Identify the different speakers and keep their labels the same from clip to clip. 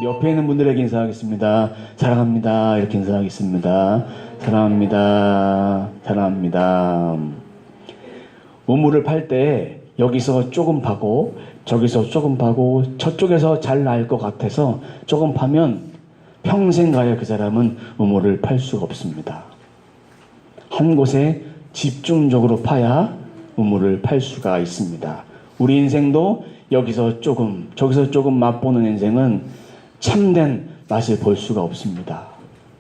Speaker 1: 옆에 있는 분들에게 인사하겠습니다. 사랑합니다. 이렇게 인사하겠습니다. 사랑합니다. 사랑합니다. 우물을 팔 때 여기서 조금 파고 저기서 조금 파고 저쪽에서 잘 날 것 같아서 조금 파면 평생 가야 그 사람은 우물을 팔 수가 없습니다. 한 곳에 집중적으로 파야 우물을 팔 수가 있습니다. 우리 인생도 여기서 조금 저기서 조금 맛보는 인생은 참된 맛을 볼 수가 없습니다.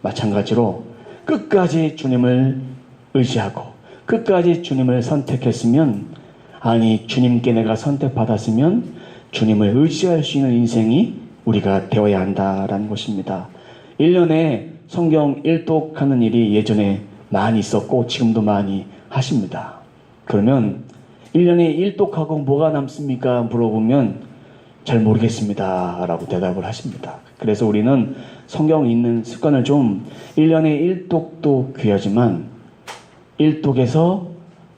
Speaker 1: 마찬가지로 끝까지 주님을 의지하고 끝까지 주님을 선택했으면, 아니 주님께 내가 선택받았으면 주님을 의지할 수 있는 인생이 우리가 되어야 한다라는 것입니다. 1년에 성경 일독하는 일이 예전에 많이 있었고 지금도 많이 하십니다. 그러면 1년에 일독하고 뭐가 남습니까? 물어보면 잘 모르겠습니다 라고 대답을 하십니다. 그래서 우리는 성경 읽는 습관을 좀 1년에 일독도 귀하지만 일독에서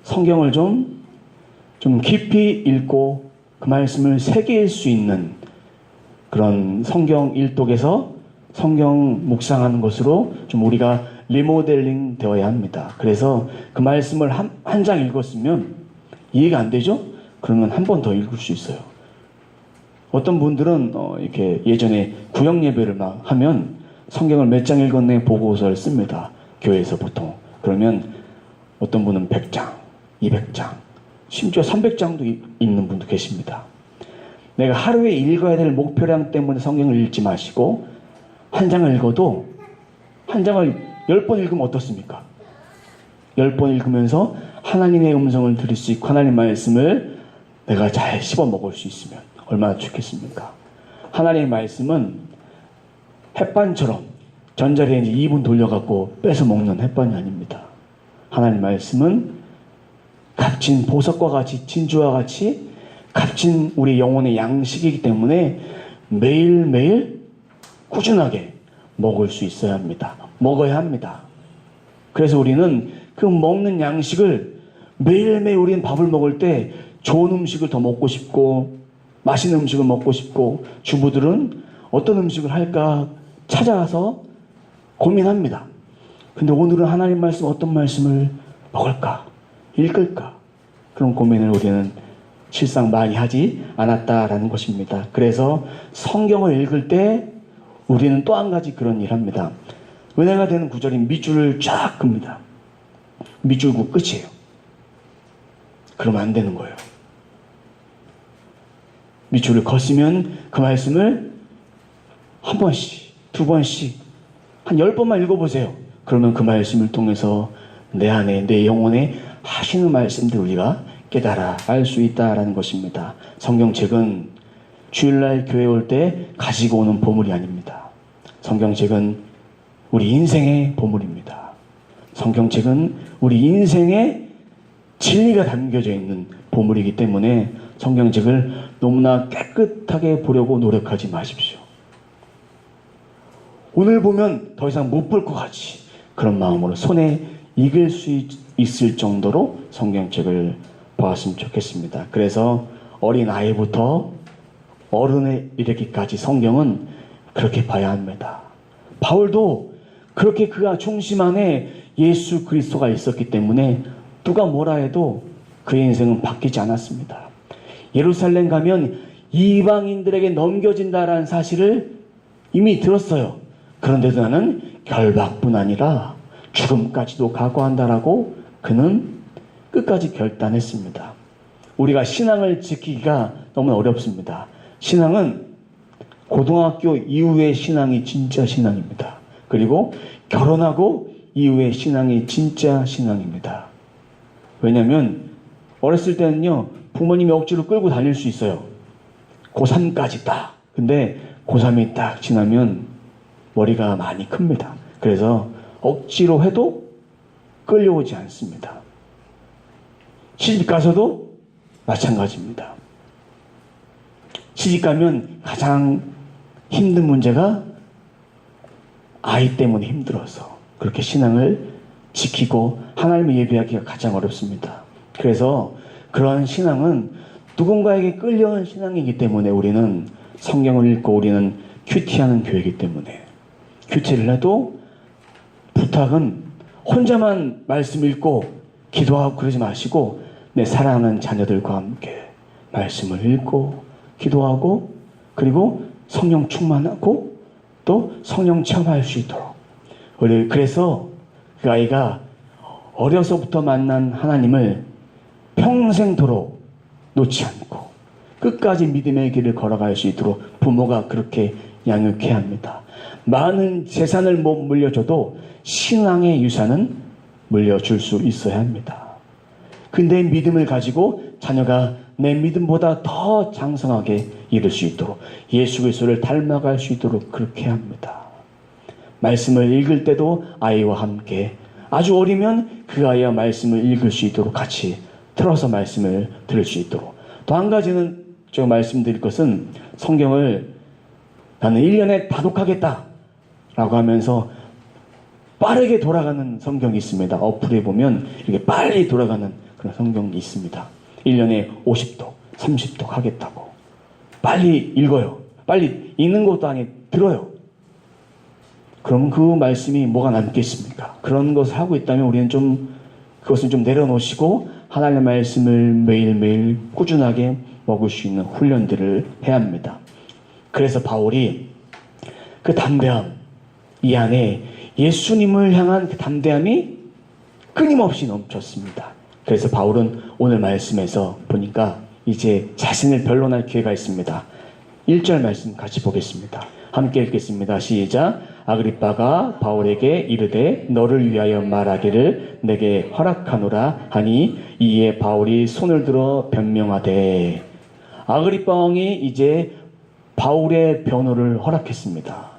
Speaker 1: 성경을 좀 깊이 읽고 그 말씀을 새길 수 있는 그런 성경 일독에서 성경 묵상하는 것으로 좀 우리가 리모델링 되어야 합니다. 그래서 그 말씀을 한 장 읽었으면 이해가 안 되죠? 그러면 한 번 더 읽을 수 있어요. 어떤 분들은 이렇게 예전에 구역 예배를 막 하면 성경을 몇 장 읽었네 보고서를 씁니다. 교회에서 보통. 그러면 어떤 분은 100장, 200장, 심지어 300장도 읽는 분도 계십니다. 내가 하루에 읽어야 될 목표량 때문에 성경을 읽지 마시고 한 장을 읽어도 한 장을 10번 읽으면 어떻습니까? 10번 읽으면서 하나님의 음성을 들을 수 있고 하나님 말씀을 내가 잘 씹어 먹을 수 있으면 얼마나 좋겠습니까? 하나님의 말씀은 햇반처럼 전자레인지 2분 돌려갖고 뺏어 먹는 햇반이 아닙니다. 하나님 말씀은 값진 보석과 같이 진주와 같이 값진 우리 영혼의 양식이기 때문에 매일매일 꾸준하게 먹을 수 있어야 합니다. 먹어야 합니다. 그래서 우리는 그 먹는 양식을 매일매일 우리는 밥을 먹을 때 좋은 음식을 더 먹고 싶고 맛있는 음식을 먹고 싶고 주부들은 어떤 음식을 할까 찾아서 고민합니다. 근데 오늘은 하나님 말씀 어떤 말씀을 먹을까? 읽을까? 그런 고민을 우리는 실상 많이 하지 않았다라는 것입니다. 그래서 성경을 읽을 때 우리는 또 한 가지 그런 일을 합니다. 은혜가 되는 구절이 밑줄을 쫙 긋습니다. 밑줄 긋고 끝이에요. 그러면 안 되는 거예요. 밑줄을 걷으면 그 말씀을 한 번씩, 두 번씩, 한 10번만 읽어보세요. 그러면 그 말씀을 통해서 내 안에, 내 영혼에 하시는 말씀들 우리가 깨달아 알 수 있다라는 것입니다. 성경책은 주일날 교회 올 때 가지고 오는 보물이 아닙니다. 성경책은 우리 인생의 보물입니다. 성경책은 우리 인생의 진리가 담겨져 있는 보물이기 때문에 성경책을 너무나 깨끗하게 보려고 노력하지 마십시오. 오늘 보면 더 이상 못 볼 것 같이 그런 마음으로 손에 익을 수 있을 정도로 성경책을 보았으면 좋겠습니다. 그래서 어린 아이부터 어른에 이르기까지 성경은 그렇게 봐야 합니다. 바울도 그렇게 그가 중심 안에 예수 그리스도가 있었기 때문에 누가 뭐라 해도 그의 인생은 바뀌지 않았습니다. 예루살렘 가면 이방인들에게 넘겨진다라는 사실을 이미 들었어요. 그런데도 나는 결박뿐 아니라 죽음까지도 각오한다라고 그는 끝까지 결단했습니다. 우리가 신앙을 지키기가 너무 어렵습니다. 신앙은 고등학교 이후의 신앙이 진짜 신앙입니다. 그리고 결혼하고 이후의 신앙이 진짜 신앙입니다. 왜냐하면 어렸을 때는요 부모님이 억지로 끌고 다닐 수 있어요. 고3까지 딱. 근데 고3이 딱 지나면 머리가 많이 큽니다. 그래서 억지로 해도 끌려오지 않습니다. 시집 가서도 마찬가지입니다. 시집 가면 가장 힘든 문제가 아이 때문에 힘들어서 그렇게 신앙을 지키고 하나님을 예배하기가 가장 어렵습니다. 그래서 그러한 신앙은 누군가에게 끌려온 신앙이기 때문에 우리는 성경을 읽고 우리는 큐티하는 교회이기 때문에 큐티를 해도 부탁은 혼자만 말씀 읽고 기도하고 그러지 마시고 내 사랑하는 자녀들과 함께 말씀을 읽고 기도하고 그리고 성령 충만하고 또 성령 체험할 수 있도록 그래서 그 아이가 어려서부터 만난 하나님을 평생도록 놓지 않고 끝까지 믿음의 길을 걸어갈 수 있도록 부모가 그렇게 양육해야 합니다. 많은 재산을 못 물려줘도 신앙의 유산은 물려줄 수 있어야 합니다. 근데 믿음을 가지고 자녀가 내 믿음보다 더 장성하게 이룰 수 있도록 예수 그리스도를 닮아갈 수 있도록 그렇게 해야 합니다. 말씀을 읽을 때도 아이와 함께 아주 어리면 그 아이와 말씀을 읽을 수 있도록 같이 틀어서 말씀을 들을 수 있도록 또 한 가지는 제가 말씀드릴 것은 성경을 나는 1년에 다 독하겠다 라고 하면서 빠르게 돌아가는 성경이 있습니다. 어플에 보면 이렇게 빨리 돌아가는 그런 성경이 있습니다. 1년에 50독, 30독 하겠다고. 빨리 읽어요. 빨리 읽는 것도 아니 들어요. 그럼 그 말씀이 뭐가 남겠습니까? 그런 것을 하고 있다면 우리는 그것을 좀 내려놓으시고 하나님의 말씀을 매일매일 꾸준하게 먹을 수 있는 훈련들을 해야 합니다. 그래서 바울이 그 담대함, 이 안에 예수님을 향한 그 담대함이 끊임없이 넘쳤습니다. 그래서 바울은 오늘 말씀에서 보니까 이제 자신을 변론할 기회가 있습니다. 1절 말씀 같이 보겠습니다. 함께 읽겠습니다. 시작. 아그리빠가 바울에게 이르되 너를 위하여 말하기를 내게 허락하노라 하니 이에 바울이 손을 들어 변명하되 아그리빠 왕이 이제 바울의 변호를 허락했습니다.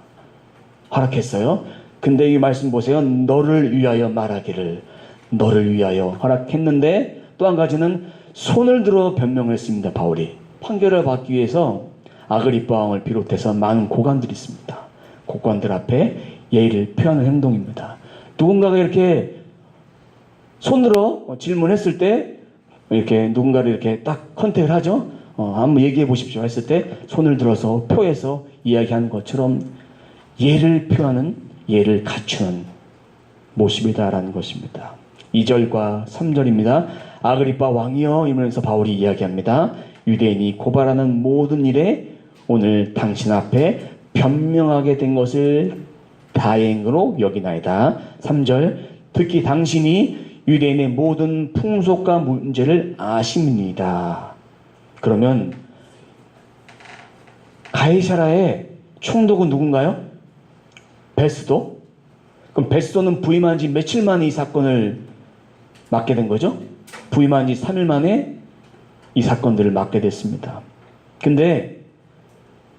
Speaker 1: 허락했어요. 근데 이 말씀 보세요. 너를 위하여 말하기를 너를 위하여 허락했는데 또 한 가지는 손을 들어 변명을 했습니다. 바울이 판결을 받기 위해서 아그리빠 왕을 비롯해서 많은 고관들이 있습니다. 고관들 앞에 예의를 표하는 행동입니다. 누군가가 이렇게 손들어 질문했을 때 이렇게 누군가를 이렇게 딱 컨택을 하죠. 한번 얘기해 보십시오 했을 때 손을 들어서 표해서 이야기하는 것처럼 예를 표하는 예를 갖추는 모습이다라는 것입니다. 2절과 3절입니다. 아그리빠 왕이여 이러면서 바울이 이야기합니다. 유대인이 고발하는 모든 일에 오늘 당신 앞에 변명하게 된 것을 다행으로 여기나이다. 3절 특히 당신이 유대인의 모든 풍속과 문제를 아심이니이다. 그러면 가이사라의 총독은 누군가요? 베스도? 그럼 베스도는 부임한 지 며칠 만에 이 사건을 맡게 된 거죠? 부임한 지 3일 만에 이 사건들을 맡게 됐습니다. 근데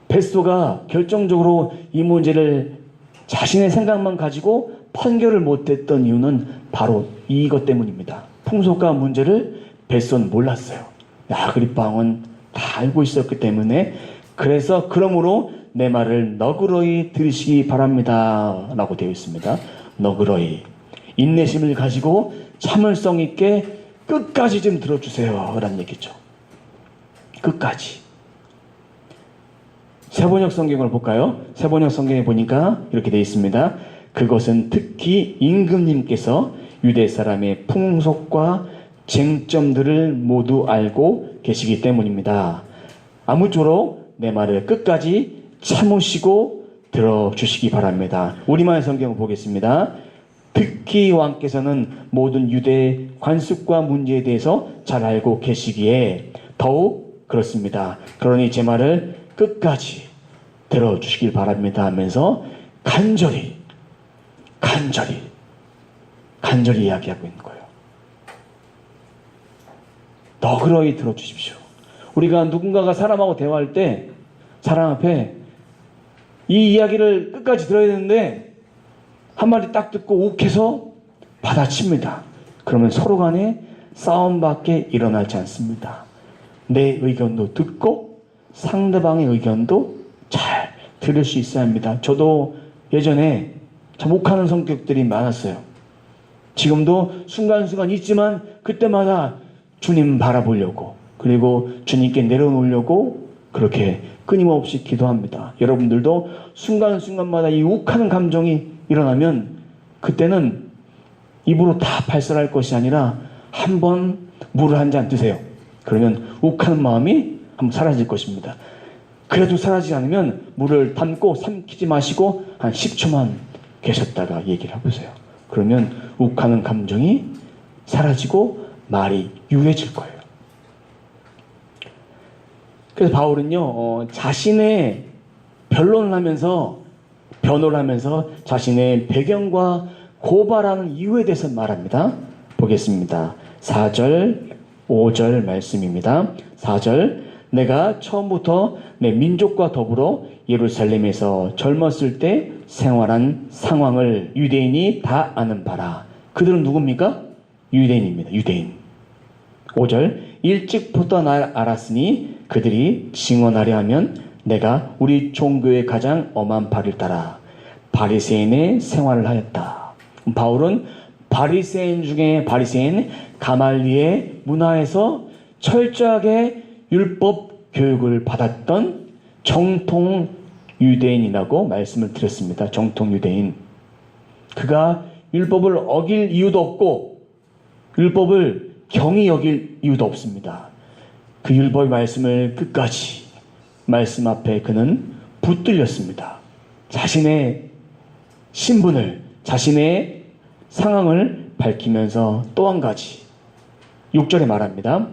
Speaker 1: 베스도가 결정적으로 이 문제를 자신의 생각만 가지고 판결을 못했던 이유는 바로 이것 때문입니다. 풍속과 문제를 베스도는 몰랐어요. 아그리빠 왕은 다 알고 있었기 때문에 그래서 그러므로 내 말을 너그러이 들으시기 바랍니다 라고 되어 있습니다. 너그러이 인내심을 가지고 참을성 있게 끝까지 좀 들어주세요 라는 얘기죠. 끝까지. 세번역 성경을 볼까요? 세번역 성경에 보니까 이렇게 되어 있습니다. 그것은 특히 임금님께서 유대 사람의 풍속과 쟁점들을 모두 알고 계시기 때문입니다. 아무쪼록 내 말을 끝까지 참으시고 들어주시기 바랍니다. 우리말 성경을 보겠습니다. 특히 왕께서는 모든 유대 관습과 문제에 대해서 잘 알고 계시기에 더욱 그렇습니다. 그러니 제 말을 끝까지 들어주시길 바랍니다 하면서 간절히 이야기하고 있는 거예요. 너그러이 들어주십시오. 우리가 누군가가 사람하고 대화할 때 사람 앞에 이 이야기를 끝까지 들어야 되는데 한마디 딱 듣고 욱해서 받아칩니다. 그러면 서로 간에 싸움밖에 일어나지 않습니다. 내 의견도 듣고 상대방의 의견도 잘 들을 수 있어야 합니다. 저도 예전에 참 욱하는 성격들이 많았어요. 지금도 순간순간 있지만 그때마다 주님 바라보려고 그리고 주님께 내려놓으려고 그렇게 끊임없이 기도합니다. 여러분들도 순간순간마다 이 욱하는 감정이 일어나면 그때는 입으로 다 발설할 것이 아니라 한번 물을 한 잔 드세요. 그러면 욱하는 마음이 한번 사라질 것입니다. 그래도 사라지지 않으면 물을 담고 삼키지 마시고 한 10초만 계셨다가 얘기를 해보세요. 그러면 욱하는 감정이 사라지고 말이 유해질 거예요. 그래서 바울은요, 자신의 변론을 하면서 자신의 배경과 고발하는 이유에 대해서 말합니다. 보겠습니다. 4절, 5절 말씀입니다. 4절, 내가 처음부터 내 민족과 더불어 예루살렘에서 젊었을 때 생활한 상황을 유대인이 다 아는 바라. 그들은 누굽니까? 유대인입니다. 유대인. 5절, 일찍부터 날 알았으니 그들이 증언하려 하면 내가 우리 종교의 가장 엄한 바를 따라 바리새인의 생활을 하였다. 바울은 바리새인 중에 바리새인 가말리의 문화에서 철저하게 율법 교육을 받았던 정통 유대인이라고 말씀을 드렸습니다. 정통 유대인. 그가 율법을 어길 이유도 없고 율법을 경히 여길 이유도 없습니다. 그 율법의 말씀을 끝까지 말씀 앞에 그는 붙들렸습니다. 자신의 신분을, 자신의 상황을 밝히면서 또 한 가지 6절에 말합니다.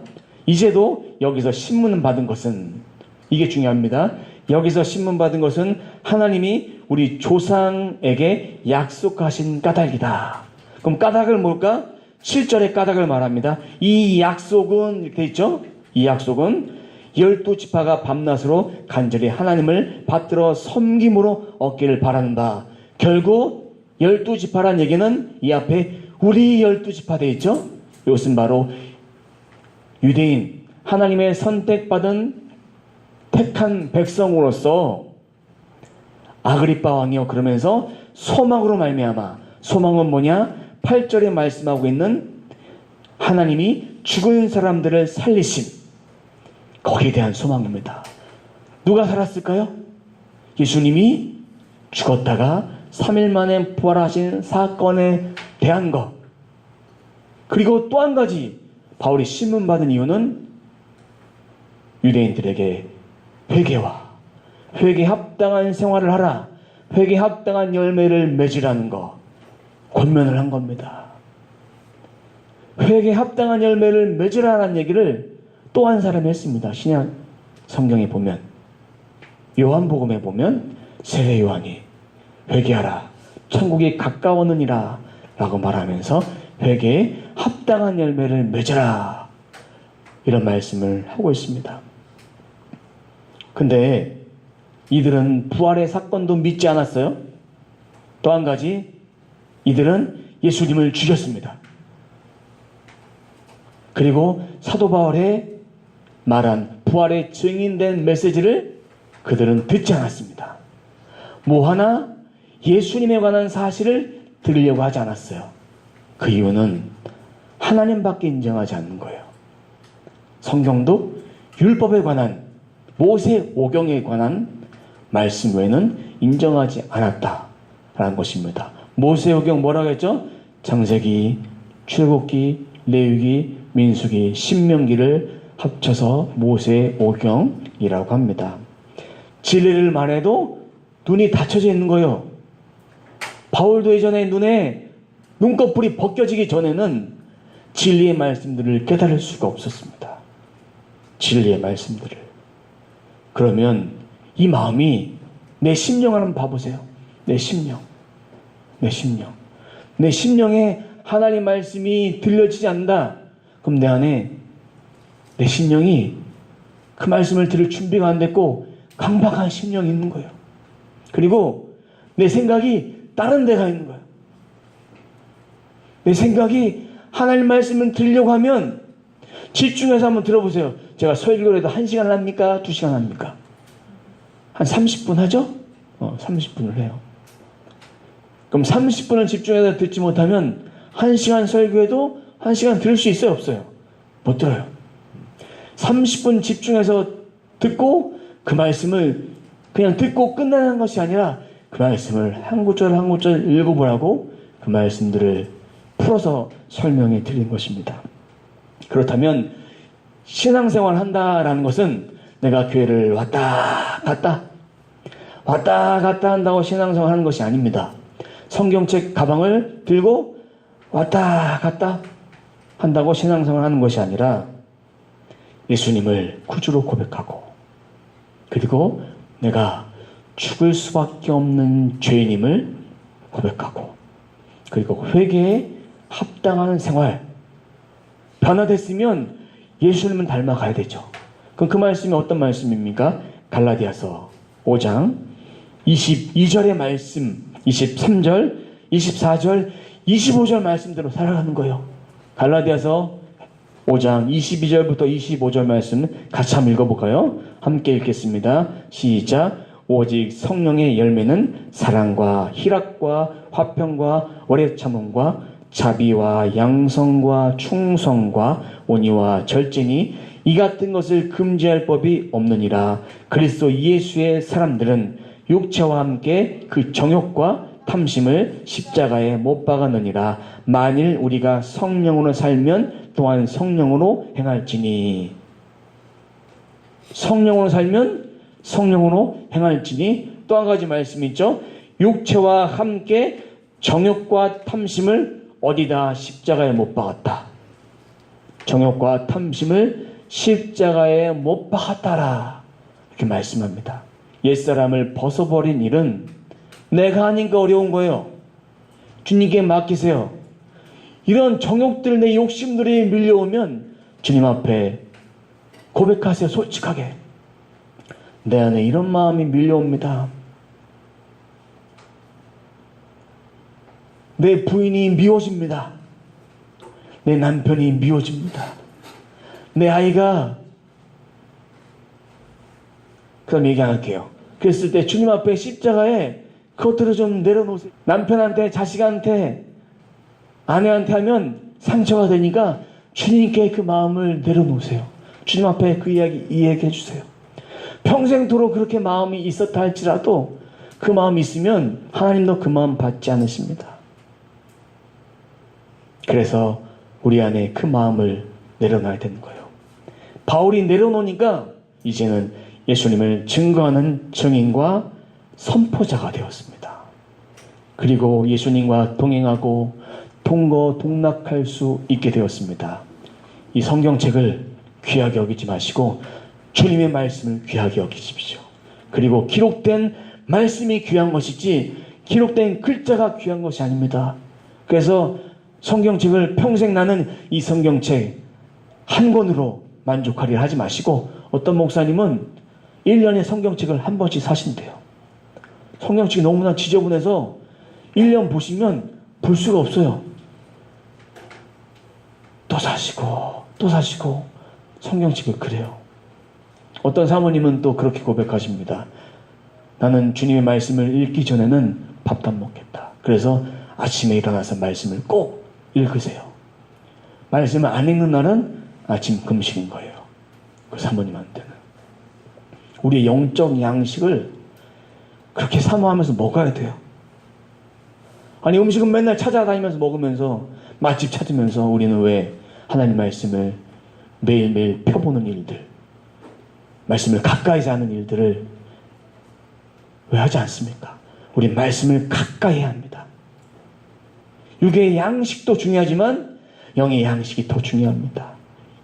Speaker 1: 이제도 여기서 신문 받은 것은, 이게 중요합니다. 여기서 신문 받은 것은 하나님이 우리 조상에게 약속하신 까닭이다. 그럼 까닭을 뭘까? 7절의 까닭을 말합니다. 이 약속은 이렇게 돼 있죠? 이 약속은 12지파가 밤낮으로 간절히 하나님을 받들어 섬김으로 얻기를 바라는 바. 결국 12지파란 얘기는 이 앞에 우리 12지파 돼 있죠? 이것은 바로 유대인, 하나님의 선택받은 택한 백성으로서 아그리빠 왕이요 그러면서 소망으로 말미암아, 소망은 뭐냐? 8절에 말씀하고 있는 하나님이 죽은 사람들을 살리심, 거기에 대한 소망입니다. 누가 살았을까요? 예수님이 죽었다가 3일 만에 부활하신 사건에 대한 것. 그리고 또 한 가지 바울이 신문 받은 이유는 유대인들에게 회개에 합당한 생활을 하라, 회개에 합당한 열매를 맺으라는 것, 권면을 한 겁니다. 회개에 합당한 열매를 맺으라는 얘기를 또 한 사람이 했습니다. 신약 성경에 보면, 요한복음에 보면 세례 요한이 회개하라, 천국이 가까웠느니라 라고 말하면서 회개에 합당한 열매를 맺으라, 이런 말씀을 하고 있습니다. 근데 이들은 부활의 사건도 믿지 않았어요. 또 한 가지, 이들은 예수님을 죽였습니다. 그리고 사도 바울의 말한 부활의 증인된 메시지를 그들은 듣지 않았습니다. 뭐 하나 예수님에 관한 사실을 들으려고 하지 않았어요. 그 이유는 하나님밖에 인정하지 않는 거예요. 성경도 율법에 관한, 모세 오경에 관한 말씀 외에는 인정하지 않았다라는 것입니다. 모세 오경 뭐라고 했죠? 창세기, 출애굽기, 레위기, 민수기, 신명기를 합쳐서 모세 오경이라고 합니다. 진리를 말해도 눈이 닫혀져 있는 거예요. 바울도 예전에 눈에 눈꺼풀이 벗겨지기 전에는 진리의 말씀들을 깨달을 수가 없었습니다. 진리의 말씀들을. 그러면 이 마음이, 내 심령을 한번 봐보세요. 내 심령에 하나님 말씀이 들려지지 않는다. 그럼 내 안에, 내 심령이 그 말씀을 들을 준비가 안 됐고 강박한 심령이 있는 거예요. 그리고 내 생각이 다른 데가 있는 거예요. 내 생각이 하나님 말씀을 들으려고 하면 집중해서 한번 들어보세요. 제가 설교를 해도 1시간 합니까? 2시간 합니까? 한 30분 하죠? 30분을 해요. 그럼 30분을 집중해서 듣지 못하면 1시간 설교해도 1시간 들을 수 있어요? 없어요? 못 들어요. 30분 집중해서 듣고 그 말씀을 그냥 듣고 끝나는 것이 아니라 그 말씀을 한 구절 한 구절 읽어보라고 그 말씀들을 풀어서 설명해 드린 것입니다. 그렇다면 신앙생활 한다라는 것은 내가 교회를 왔다 갔다 한다고 신앙생활 하는 것이 아닙니다. 성경책 가방을 들고 왔다 갔다 한다고 신앙생활 하는 것이 아니라 예수님을 구주로 고백하고 그리고 내가 죽을 수밖에 없는 죄인임을 고백하고 그리고 회개에 합당한 생활 변화됐으면 예수님은 닮아가야 되죠. 그럼 그 말씀이 어떤 말씀입니까? 갈라디아서 5장 22절의 말씀 23절 24절 25절 말씀대로 살아가는 거예요. 갈라디아서 5장 22절부터 25절 말씀 같이 한번 읽어볼까요? 함께 읽겠습니다. 시작. 오직 성령의 열매는 사랑과 희락과 화평과 오래 참음과 자비와 양성과 충성과 온유와 절제니 이 같은 것을 금지할 법이 없느니라. 그리스도 예수의 사람들은 육체와 함께 그 정욕과 탐심을 십자가에 못 박았느니라. 만일 우리가 성령으로 살면 또한 성령으로 행할지니. 성령으로 살면 성령으로 행할지니. 또 한 가지 말씀이 있죠. 육체와 함께 정욕과 탐심을 어디다 십자가에 못 박았다. 정욕과 탐심을 십자가에 못 박았다라. 이렇게 말씀합니다. 옛사람을 벗어버린 일은 내가 하니까 어려운 거예요. 주님께 맡기세요. 이런 정욕들, 내 욕심들이 밀려오면 주님 앞에 고백하세요. 솔직하게. 내 안에 이런 마음이 밀려옵니다. 내 부인이 미워집니다. 내 남편이 미워집니다. 내 아이가, 그 다음 얘기 안 할게요. 그랬을 때 주님 앞에 십자가에 그것들을 좀 내려놓으세요. 남편한테, 자식한테, 아내한테 하면 상처가 되니까 주님께 그 마음을 내려놓으세요. 주님 앞에 그 이야기 이야기해 주세요. 평생토록 그렇게 마음이 있었다 할지라도 그 마음이 있으면 하나님도 그 마음 받지 않으십니다. 그래서 우리 안에 그 마음을 내려놔야 되는 거예요. 바울이 내려놓으니까 이제는 예수님을 증거하는 증인과 선포자가 되었습니다. 그리고 예수님과 동행하고 동거동락할 수 있게 되었습니다. 이 성경책을 귀하게 여기지 마시고 주님의 말씀을 귀하게 여기십시오. 그리고 기록된 말씀이 귀한 것이지 기록된 글자가 귀한 것이 아닙니다. 그래서 성경책을 평생 나는 이 성경책 한 권으로 만족하리라 하지 마시고 어떤 목사님은 1년에 성경책을 한 번씩 사신대요. 성경책이 너무나 지저분해서 1년 보시면 볼 수가 없어요. 또 사시고 성경책을 그래요. 어떤 사모님은 또 그렇게 고백하십니다. 나는 주님의 말씀을 읽기 전에는 밥도 안 먹겠다. 그래서 아침에 일어나서 말씀을 꼭 읽으세요. 말씀을 안 읽는 날은 아침 금식인 거예요. 그 사모님한테는. 우리의 영적 양식을 그렇게 사모하면서 먹어야 돼요. 아니 음식은 맨날 찾아다니면서 먹으면서 맛집 찾으면서 우리는 왜 하나님 말씀을 매일매일 펴보는 일들, 말씀을 가까이서 하는 일들을 왜 하지 않습니까? 우리 말씀을 가까이 해야 합니다. 육의 양식도 중요하지만 영의 양식이 더 중요합니다.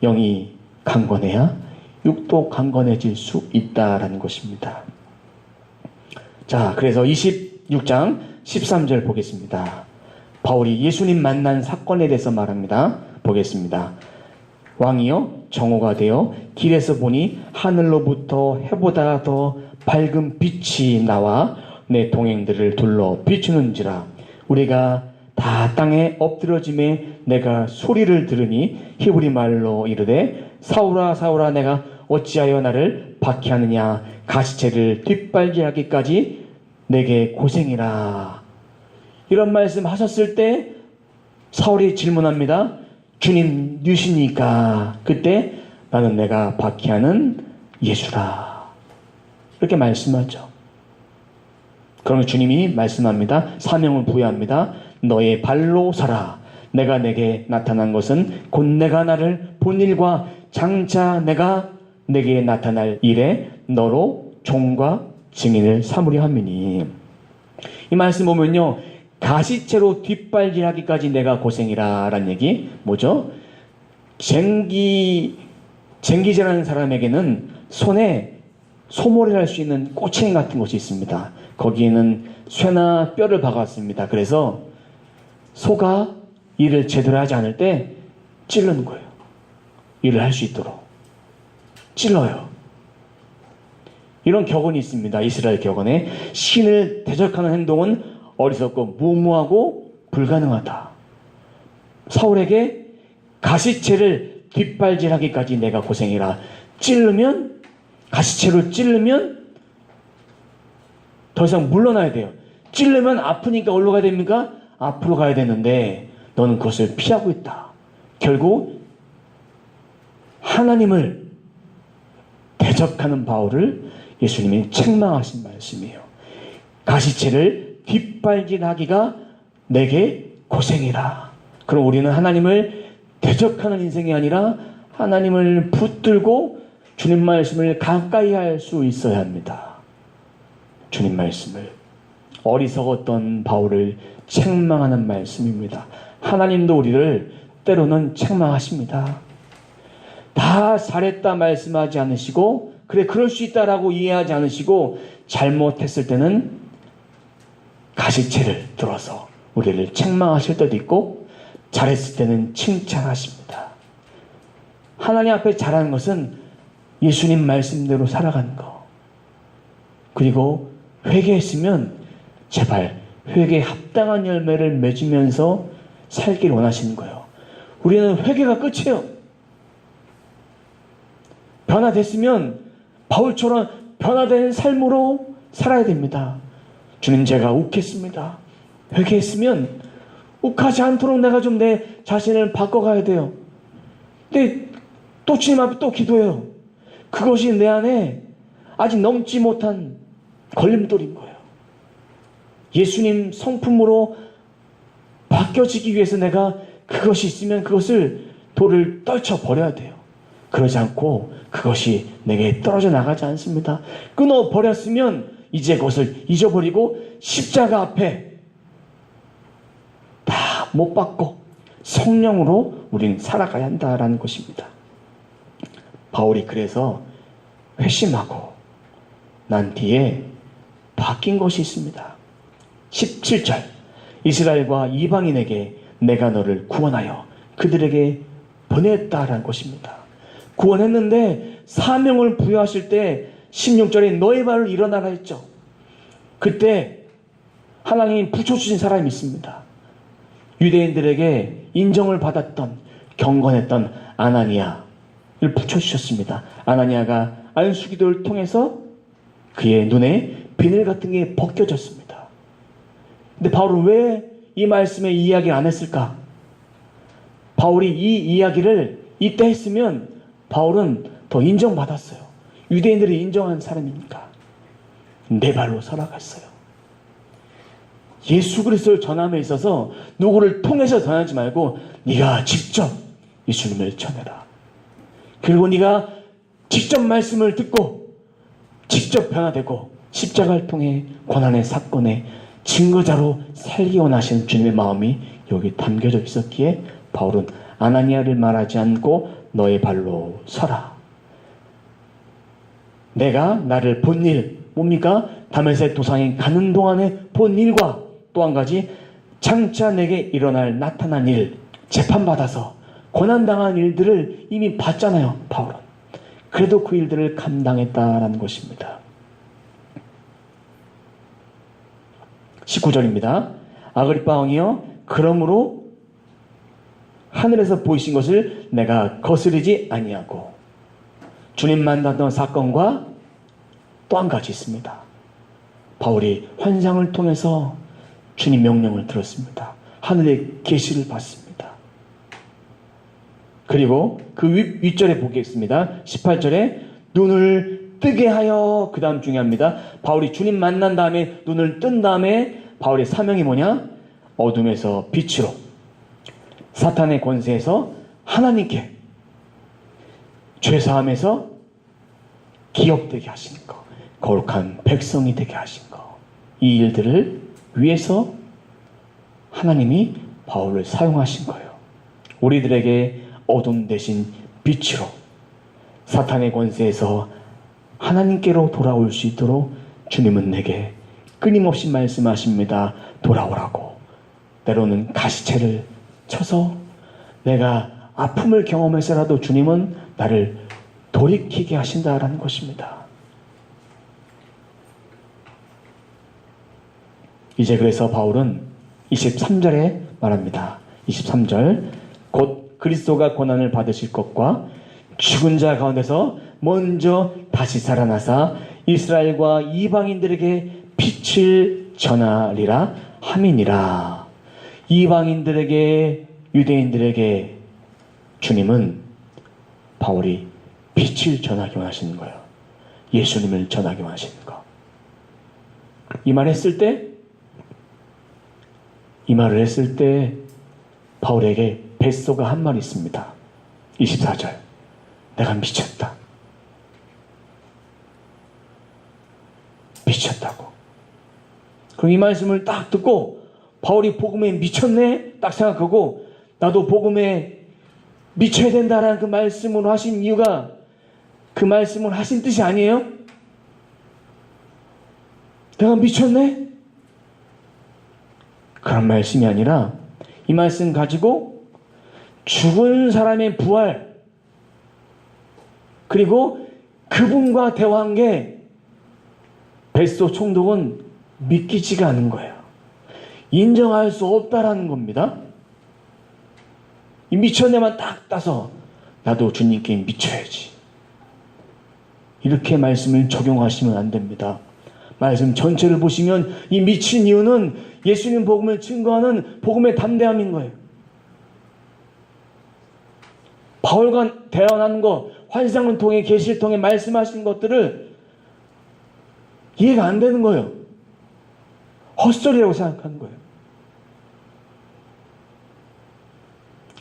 Speaker 1: 영이 강건해야 육도 강건해질 수 있다라는 것입니다. 자, 그래서 26장 13절 보겠습니다. 바울이 예수님 만난 사건에 대해서 말합니다. 보겠습니다. 왕이여 정오가 되어 길에서 보니 하늘로부터 해보다 더 밝은 빛이 나와 내 동행들을 둘러 비추는지라. 우리가 다 땅에 엎드러짐에 내가 소리를 들으니 히브리 말로 이르되 사울아 사울아 내가 어찌하여 나를 박해하느냐. 가시체를 뒷발질하기까지 내게 고생이라. 이런 말씀 하셨을 때 사울이 질문합니다. 주님 누시니까. 그때 나는 내가 박해하는 예수라. 이렇게 말씀하죠. 그러면 주님이 말씀합니다. 사명을 부여합니다. 너의 발로 서라. 내가 내게 나타난 것은 곧 내가 나를 본 일과 장차 내가 내게 나타날 일에 너로 종과 증인을 삼으려 함이니. 이 말씀 보면요, 가시채로 뒷발질하기까지 내가 고생이라 라는 얘기 뭐죠? 쟁기질하는 사람에게는 손에 소모를 할 수 있는 꼬챙이 같은 것이 있습니다. 거기에는 쇠나 뼈를 박았습니다. 그래서 소가 일을 제대로 하지 않을 때 찌르는 거예요. 일을 할 수 있도록 찔러요. 이런 격언이 있습니다. 이스라엘 격언에 신을 대적하는 행동은 어리석고 무모하고 불가능하다. 사울에게 가시채를 뒷발질하기까지 내가 고생이라. 찌르면, 가시채로 찌르면 더 이상 물러나야 돼요. 찌르면 아프니까 어디로 가야 됩니까? 앞으로 가야 되는데 너는 그것을 피하고 있다. 결국 하나님을 대적하는 바울을 예수님이 책망하신 말씀이에요. 가시채를 뒷발질하기가 내게 고생이라. 그럼 우리는 하나님을 대적하는 인생이 아니라 하나님을 붙들고 주님 말씀을 가까이 할 수 있어야 합니다. 주님 말씀을. 어리석었던 바울을 책망하는 말씀입니다. 하나님도 우리를 때로는 책망하십니다. 다 잘했다 말씀하지 않으시고, 그래 그럴 수 있다라고 이해하지 않으시고, 잘못했을 때는 가시채를 들어서 우리를 책망하실 때도 있고, 잘했을 때는 칭찬하십니다. 하나님 앞에 잘하는 것은 예수님 말씀대로 살아가는 거. 그리고 회개했으면 제발 회개에 합당한 열매를 맺으면서 살길 원하시는 거예요. 우리는 회개가 끝이에요. 변화됐으면 바울처럼 변화된 삶으로 살아야 됩니다. 주님, 제가 욱했습니다. 회개했으면 욱하지 않도록 내가 좀 내 자신을 바꿔가야 돼요. 근데 또 주님 앞에 또 기도해요. 그것이 내 안에 아직 넘지 못한 걸림돌인 거예요. 예수님 성품으로 바뀌어지기 위해서 내가 그것이 있으면 그것을 돌을 떨쳐버려야 돼요. 그러지 않고 그것이 내게 떨어져 나가지 않습니다. 끊어버렸으면 이제 그것을 잊어버리고 십자가 앞에 다 못 받고 성령으로 우리는 살아가야 한다라는 것입니다. 바울이 그래서 회심하고 난 뒤에 바뀐 것이 있습니다. 17절 이스라엘과 이방인에게 내가 너를 구원하여 그들에게 보냈다라는 것입니다. 구원했는데 사명을 부여하실 때 16절에 너의 발로 일어나라 했죠. 그때 하나님이 붙여주신 사람이 있습니다. 유대인들에게 인정을 받았던 경건했던 아나니아를 붙여주셨습니다. 아나니아가 안수기도를 통해서 그의 눈에 비늘 같은 게 벗겨졌습니다. 근데 바울은 왜 이 말씀에 이야기를 안 했을까? 바울이 이 이야기를 이때 했으면 바울은 더 인정받았어요. 유대인들이 인정한 사람이니까. 내 발로 살아갔어요. 예수 그리스도를 전함에 있어서 누구를 통해서 전하지 말고 네가 직접 예수님을 전해라. 그리고 네가 직접 말씀을 듣고 직접 변화되고 십자가를 통해 고난의 사건의 증거자로 살기 원하시는 주님의 마음이 여기 담겨져 있었기에 바울은 아나니아를 말하지 않고 너의 발로 서라. 내가 나를 본 일 뭡니까? 다메섹 도상에 가는 동안에 본 일과 또 한 가지 장차 내게 일어날 나타난 일, 재판받아서 고난당한 일들을 이미 봤잖아요, 바울은. 그래도 그 일들을 감당했다라는 것입니다. 19절입니다. 아그리빠 왕이여, 그러므로 하늘에서 보이신 것을 내가 거스르지 아니하고. 주님 만났던 사건과 또 한 가지 있습니다. 바울이 환상을 통해서 주님 명령을 들었습니다. 하늘의 계시를 받습니다. 그리고 그 윗절에 보겠습니다. 18절에 눈을 뜨게 하여, 그 다음 중요합니다. 바울이 주님 만난 다음에 눈을 뜬 다음에 바울의 사명이 뭐냐? 어둠에서 빛으로, 사탄의 권세에서 하나님께, 죄사함에서 기업되게 하신 거, 거룩한 백성이 되게 하신 거, 이 일들을 위해서 하나님이 바울을 사용하신 거예요. 우리들에게 어둠 대신 빛으로, 사탄의 권세에서 하나님께로 돌아올 수 있도록 주님은 내게 끊임없이 말씀하십니다. 돌아오라고. 때로는 가시채를 쳐서 내가 아픔을 경험해서라도 주님은 나를 돌이키게 하신다라는 것입니다. 이제 그래서 바울은 23절에 말합니다. 23절, 곧 그리스도가 고난을 받으실 것과 죽은 자 가운데서 먼저 다시 살아나사 이스라엘과 이방인들에게 빛을 전하리라 함이니라. 이방인들에게, 유대인들에게 주님은 바울이 빛을 전하기 원하시는 거예요. 예수님을 전하기 원하시는 거. 이 말을 했을 때 바울에게 벳소가 한 말이 있습니다. 24절, 내가 미쳤다. 미쳤다고. 그럼 이 말씀을 딱 듣고 바울이 복음에 미쳤네? 딱 생각하고 나도 복음에 미쳐야 된다라는 그 말씀을 하신 이유가 그 말씀을 하신 뜻이 아니에요? 내가 미쳤네? 그런 말씀이 아니라 이 말씀 가지고 죽은 사람의 부활, 그리고 그분과 대화한 게 벳소 총독은 믿기지가 않은 거예요. 인정할 수 없다라는 겁니다. 이 미천에만 딱 따서 나도 주님께 미쳐야지. 이렇게 말씀을 적용하시면 안 됩니다. 말씀 전체를 보시면 이 미친 이유는 예수님 복음을 증거하는 복음의 담대함인 거예요. 바울과 대화하는 거, 환상을 통해 계시를 통해 말씀하신 것들을 이해가 안 되는 거예요. 헛소리라고 생각하는 거예요.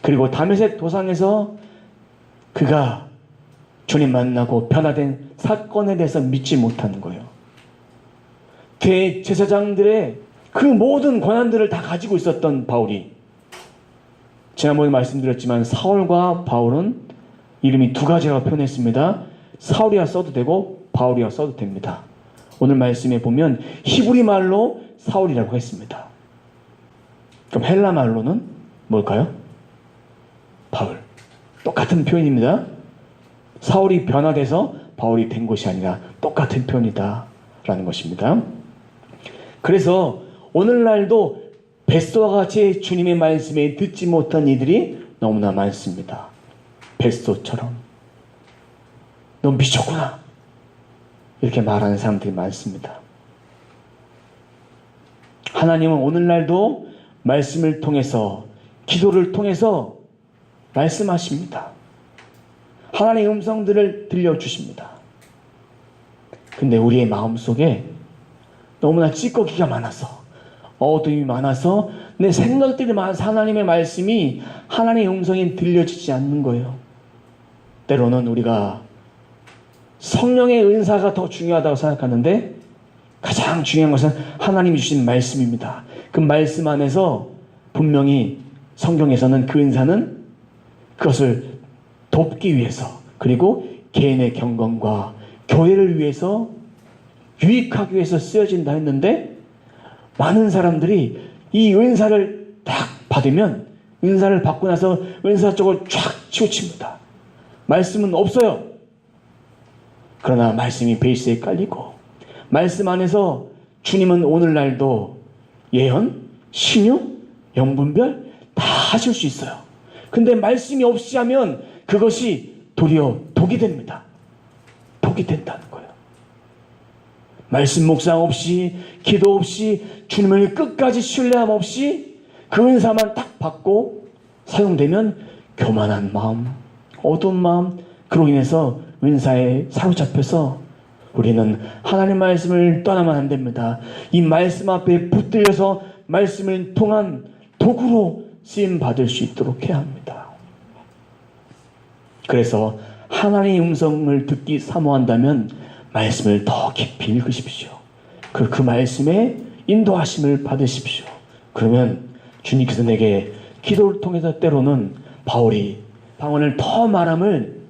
Speaker 1: 그리고 다메섹 도상에서 그가 주님 만나고 변화된 사건에 대해서 믿지 못하는 거예요. 대제사장들의 그 모든 권한들을 다 가지고 있었던 바울이, 지난번에 말씀드렸지만 사울과 바울은 이름이 두 가지라고 표현했습니다. 사울이라 써도 되고 바울이라 써도 됩니다. 오늘 말씀에 보면 히브리 말로 사울이라고 했습니다. 그럼 헬라 말로는 뭘까요? 바울. 똑같은 표현입니다. 사울이 변화돼서 바울이 된 것이 아니라 똑같은 표현이다 라는 것입니다. 그래서 오늘날도 벳소와 같이 주님의 말씀에 듣지 못한 이들이 너무나 많습니다. 벳소처럼 너 미쳤구나 이렇게 말하는 사람들이 많습니다. 하나님은 오늘날도 말씀을 통해서, 기도를 통해서 말씀하십니다. 하나님의 음성들을 들려주십니다. 근데 우리의 마음속에 너무나 찌꺼기가 많아서, 어둠이 많아서, 내 생각들이 많아서 하나님의 말씀이, 하나님의 음성이 들려지지 않는 거예요. 때로는 우리가 성령의 은사가 더 중요하다고 생각하는데 가장 중요한 것은 하나님이 주신 말씀입니다. 그 말씀 안에서 분명히 성경에서는 그 은사는 그것을 돕기 위해서, 그리고 개인의 경건과 교회를 위해서, 유익하기 위해서 쓰여진다 했는데, 많은 사람들이 이 은사를 딱 받으면 은사를 받고 나서 은사 쪽을 쫙 치우칩니다. 말씀은 없어요. 그러나 말씀이 베이스에 깔리고, 말씀 안에서 주님은 오늘날도 예언, 신유, 영분별 다 하실 수 있어요. 근데 말씀이 없이 하면 그것이 도리어 독이 됩니다. 독이 된다는 거예요. 말씀 묵상 없이, 기도 없이, 주님을 끝까지 신뢰함 없이 그 은사만 딱 받고 사용되면 교만한 마음, 어두운 마음, 그로 인해서 은사에 사로잡혀서 우리는 하나님 말씀을 떠나면 안 됩니다. 이 말씀 앞에 붙들려서 말씀을 통한 도구로 쓰임 받을 수 있도록 해야 합니다. 그래서 하나님의 음성을 듣기 사모한다면 말씀을 더 깊이 읽으십시오. 그 말씀에 인도하심을 받으십시오. 그러면 주님께서 내게 기도를 통해서 때로는 바울이 방언을 더 말함을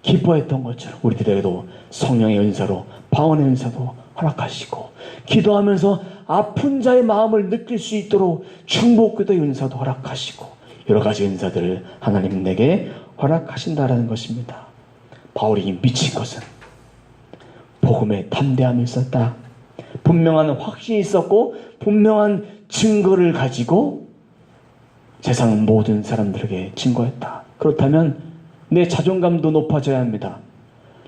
Speaker 1: 기뻐했던 것처럼 우리들에게도 성령의 은사로 방언의 은사도 허락하시고, 기도하면서 아픈 자의 마음을 느낄 수 있도록 중보기도의 은사도 허락하시고, 여러 가지 은사들을 하나님 내게 허락하신다라는 것입니다. 바울이 미친 것은 복음에 담대함이 있었다. 분명한 확신이 있었고 분명한 증거를 가지고 세상 모든 사람들에게 증거했다. 그렇다면 내 자존감도 높아져야 합니다.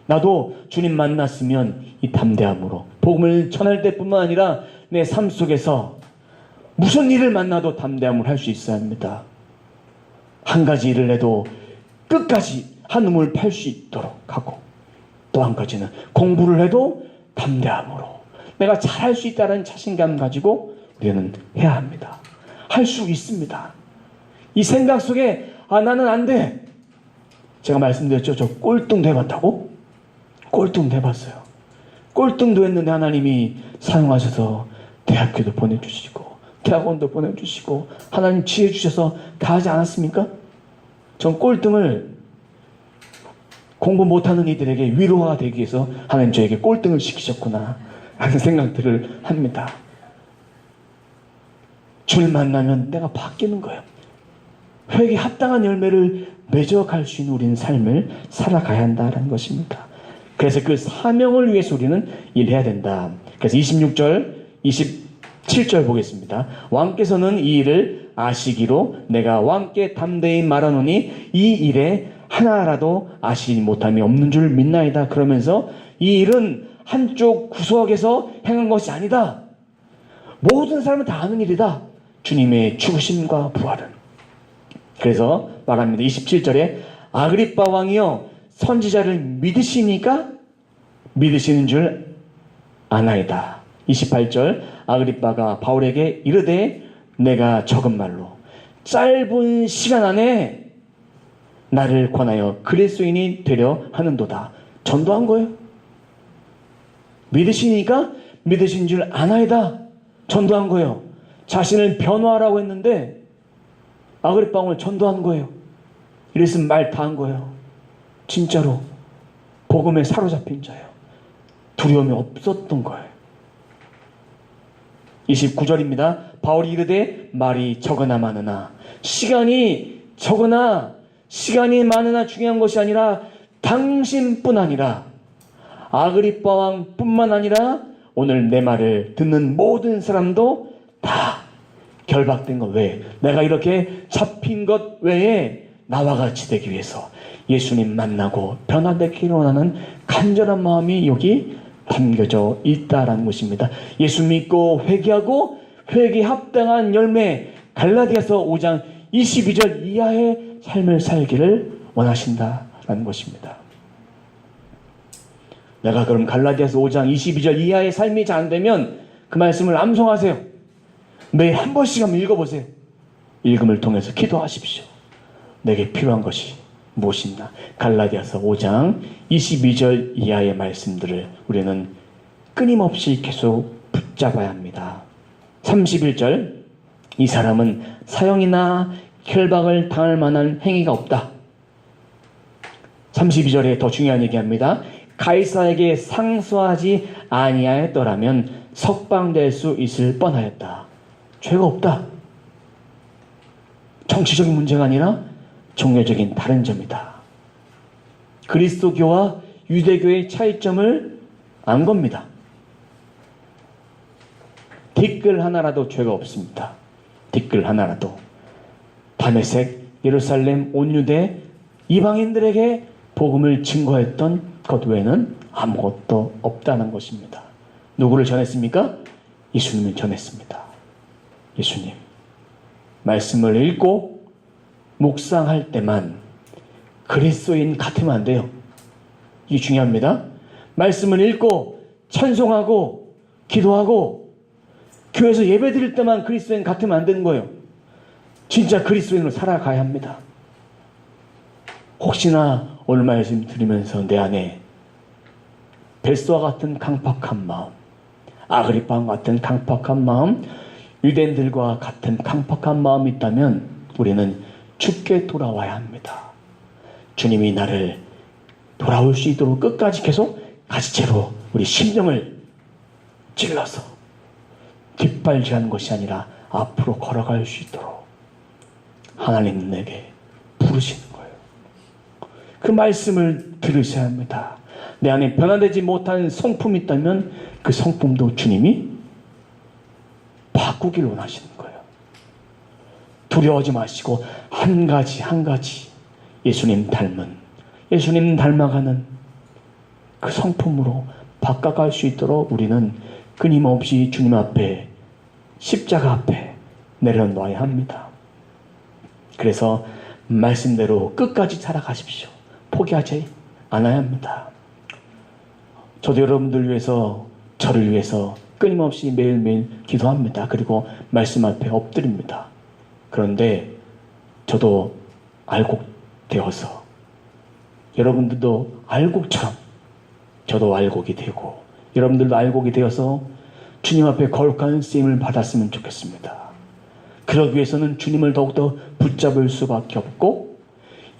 Speaker 1: 나도 주님 만났으면 이 담대함으로 복음을 전할 때뿐만 아니라 내 삶 속에서 무슨 일을 만나도 담대함을 할 수 있어야 합니다. 한 가지 일을 해도 끝까지 한 우물 팔 수 있도록 하고, 또 한 가지는 공부를 해도 담대함으로 내가 잘할 수 있다는 자신감 가지고 우리는 해야 합니다. 할 수 있습니다. 이 생각 속에 나는 안 돼. 제가 말씀드렸죠. 저 꼴등도 해봤다고? 꼴등도 해봤어요. 꼴등도 했는데 하나님이 사용하셔서 대학교도 보내주시고 대학원도 보내주시고 하나님 지혜 주셔서 다 하지 않았습니까? 전 꼴등을 공부 못하는 이들에게 위로가 되기 위해서 하나님 저에게 꼴등을 시키셨구나 하는 생각들을 합니다. 주를 만나면 내가 바뀌는 거예요. 회개에 합당한 열매를 맺어갈 수 있는 우리는 삶을 살아가야 한다는 것입니다. 그래서 그 사명을 위해서 우리는 일해야 된다. 그래서 26절, 27절 보겠습니다. 왕께서는 이 일을 아시기로 내가 왕께 담대히 말하노니 이 일에 하나라도 아시지 못함이 없는 줄 믿나이다. 그러면서 이 일은 한쪽 구석에서 행한 것이 아니다. 모든 사람은 다 아는 일이다. 주님의 죽으심과 부활은. 그래서 말합니다. 27절에 아그리빠 왕이여 선지자를 믿으시니까 믿으시는 줄 아나이다. 28절 아그리빠가 바울에게 이르되 내가 적은 말로 짧은 시간 안에 나를 권하여 그리스도인이 되려 하는도다. 전도한 거예요. 믿으시니까 믿으신 줄 아나이다. 전도한 거예요. 자신을 변호하라고 했는데 아그리빠 왕을 전도한 거예요. 이랬으면 말 다 한 거예요. 진짜로 복음에 사로잡힌 자예요. 두려움이 없었던 거예요. 29절입니다. 바울이 이르되 말이 적으나 많으나, 시간이 적으나 시간이 많으나 중요한 것이 아니라 당신뿐 아니라 아그리빠 왕뿐만 아니라 오늘 내 말을 듣는 모든 사람도 다 결박된 것 외에, 내가 이렇게 잡힌 것 외에 나와 같이 되기 위해서 예수님 만나고 변화되기를 원하는 간절한 마음이 여기 담겨져 있다라는 것입니다. 예수 믿고 회개하고 회개에 합당한 열매, 갈라디아서 5장 22절 이하의 삶을 살기를 원하신다라는 것입니다. 내가 그럼 갈라디아서 5장 22절 이하의 삶이 잘 안 되면 그 말씀을 암송하세요. 매일 한 번씩 한번 읽어보세요. 읽음을 통해서 기도하십시오. 내게 필요한 것이 무엇이나. 갈라디아서 5장 22절 이하의 말씀들을 우리는 끊임없이 계속 붙잡아야 합니다. 31절 이 사람은 사형이나 결박을 당할 만한 행위가 없다. 32절에 더 중요한 얘기합니다. 가이사에게 상소하지 아니하였더라면 석방될 수 있을 뻔하였다. 죄가 없다. 정치적인 문제가 아니라 종교적인 다른 점이다. 그리스도교와 유대교의 차이점을 안 겁니다. 티끌 하나라도 죄가 없습니다. 티끌 하나라도. 다메섹, 예루살렘, 온 유대 이방인들에게 복음을 증거했던 것 외에는 아무것도 없다는 것입니다. 누구를 전했습니까? 예수님을 전했습니다. 예수님. 말씀을 읽고 묵상할 때만 그리스도인 같으면 안 돼요. 이게 중요합니다. 말씀을 읽고 찬송하고 기도하고 교회에서 예배 드릴 때만 그리스도인 같으면 안 되는 거예요. 진짜 그리스도인으로 살아가야 합니다. 혹시나 오늘 말씀 들으면서 내 안에 벨스와 같은 강팍한 마음, 아그리파와 같은 강팍한 마음, 유대인들과 같은 강팍한 마음이 있다면 우리는 주께 돌아와야 합니다. 주님이 나를 돌아올 수 있도록 끝까지 계속 가시채로 우리 심령을 찔러서 뒷발질하는 것이 아니라 앞으로 걸어갈 수 있도록 하나님 내게 부르시는 거예요. 그 말씀을 들으셔야 합니다. 내 안에 변화되지 못한 성품이 있다면 그 성품도 주님이 바꾸길 원하시는 거예요. 두려워하지 마시고 한 가지 한 가지 예수님 닮아가는 그 성품으로 바꿔갈 수 있도록 우리는 끊임없이 주님 앞에 십자가 앞에 내려놓아야 합니다. 그래서 말씀대로 끝까지 살아가십시오. 포기하지 않아야 합니다. 저도 여러분들 위해서, 저를 위해서 끊임없이 매일매일 기도합니다. 그리고 말씀 앞에 엎드립니다. 그런데 저도 알곡되어서 여러분들도 알곡처럼 저도 알곡이 되고 여러분들도 알곡이 되어서 주님 앞에 거룩한 쓰임을 받았으면 좋겠습니다. 그러기 위해서는 주님을 더욱더 붙잡을 수밖에 없고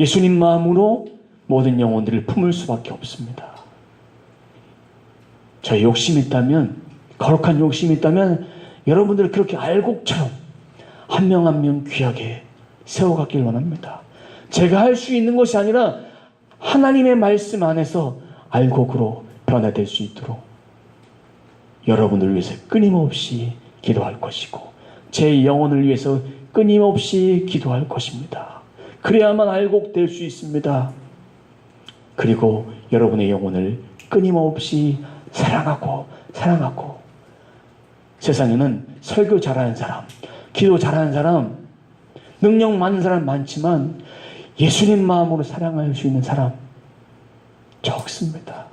Speaker 1: 예수님 마음으로 모든 영혼들을 품을 수밖에 없습니다. 저의 욕심이 있다면, 거룩한 욕심이 있다면 여러분들을 그렇게 알곡처럼 한 명 한 명 귀하게 세워가길 원합니다. 제가 할 수 있는 것이 아니라 하나님의 말씀 안에서 알곡으로 변화될 수 있도록 여러분을 위해서 끊임없이 기도할 것이고 제 영혼을 위해서 끊임없이 기도할 것입니다. 그래야만 알곡될 수 있습니다. 그리고 여러분의 영혼을 끊임없이 사랑하고 세상에는 설교 잘하는 사람, 기도 잘하는 사람, 능력 많은 사람 많지만 예수님 마음으로 사랑할 수 있는 사람 적습니다.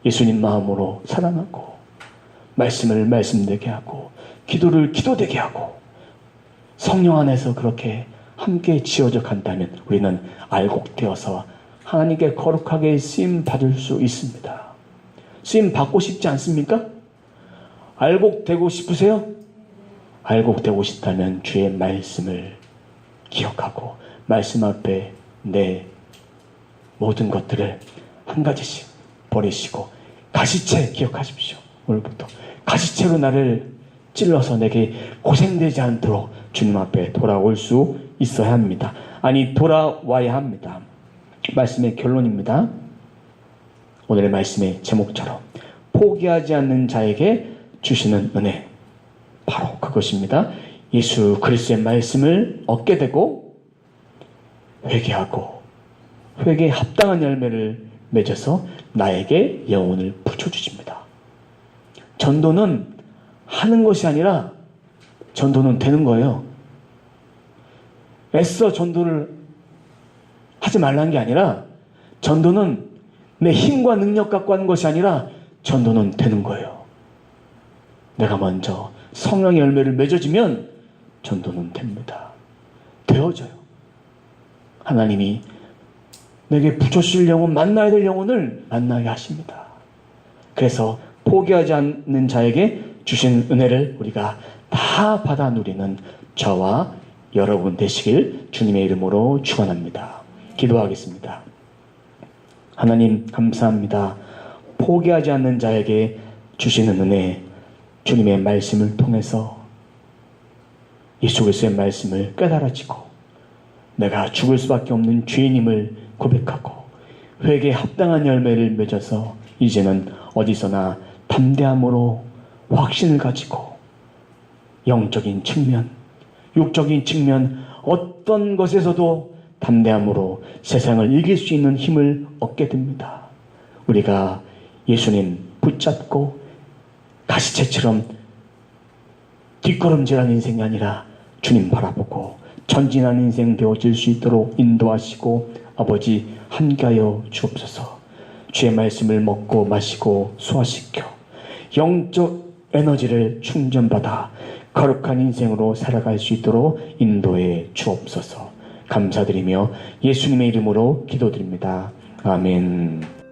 Speaker 1: 예수님 마음으로 사랑하고 말씀을 말씀되게 하고 기도를 기도되게 하고 성령 안에서 그렇게 함께 지어져 간다면 우리는 알곡되어서 하나님께 거룩하게 쓰임 받을 수 있습니다. 쓰임 받고 싶지 않습니까? 알곡되고 싶으세요? 알곡되고 싶다면 주의 말씀을 기억하고 말씀 앞에 내 모든 것들을 한 가지씩 버리시고 가시채 기억하십시오. 오늘부터 가시채로 나를 찔러서 내게 고생되지 않도록 주님 앞에 돌아올 수 있어야 합니다. 아니 돌아와야 합니다. 말씀의 결론입니다. 오늘의 말씀의 제목처럼 포기하지 않는 자에게 주시는 은혜, 바로 그것입니다. 예수 그리스도의 말씀을 얻게 되고 회개하고 회개에 합당한 열매를 맺어서 나에게 영혼을 붙여주십니다. 전도는 하는 것이 아니라 전도는 되는 거예요. 애써 전도를 하지 말라는 게 아니라 전도는 내 힘과 능력 갖고 하는 것이 아니라 전도는 되는 거예요. 내가 먼저 성령의 열매를 맺어지면 전도는 됩니다. 되어져요. 하나님이 내게 붙여주실 영혼, 만나야 될 영혼을 만나게 하십니다. 그래서 포기하지 않는 자에게 주신 은혜를 우리가 다 받아 누리는 저와 여러분 되시길 주님의 이름으로 축원합니다. 기도하겠습니다. 하나님 감사합니다. 포기하지 않는 자에게 주시는 은혜, 주님의 말씀을 통해서 예수 그리스도의 말씀을 깨달아지고 내가 죽을 수밖에 없는 죄인임을 고백하고 회개에 합당한 열매를 맺어서 이제는 어디서나 담대함으로 확신을 가지고 영적인 측면, 육적인 측면 어떤 것에서도 담대함으로 세상을 이길 수 있는 힘을 얻게 됩니다. 우리가 예수님 붙잡고 가시채처럼 뒷걸음질하는 인생이 아니라 주님 바라보고 전진하는 인생 되어질 수 있도록 인도하시고 아버지 함께하여 주옵소서. 주의 말씀을 먹고 마시고 소화시켜 영적 에너지를 충전받아 거룩한 인생으로 살아갈 수 있도록 인도해 주옵소서. 감사드리며 예수님의 이름으로 기도드립니다. 아멘.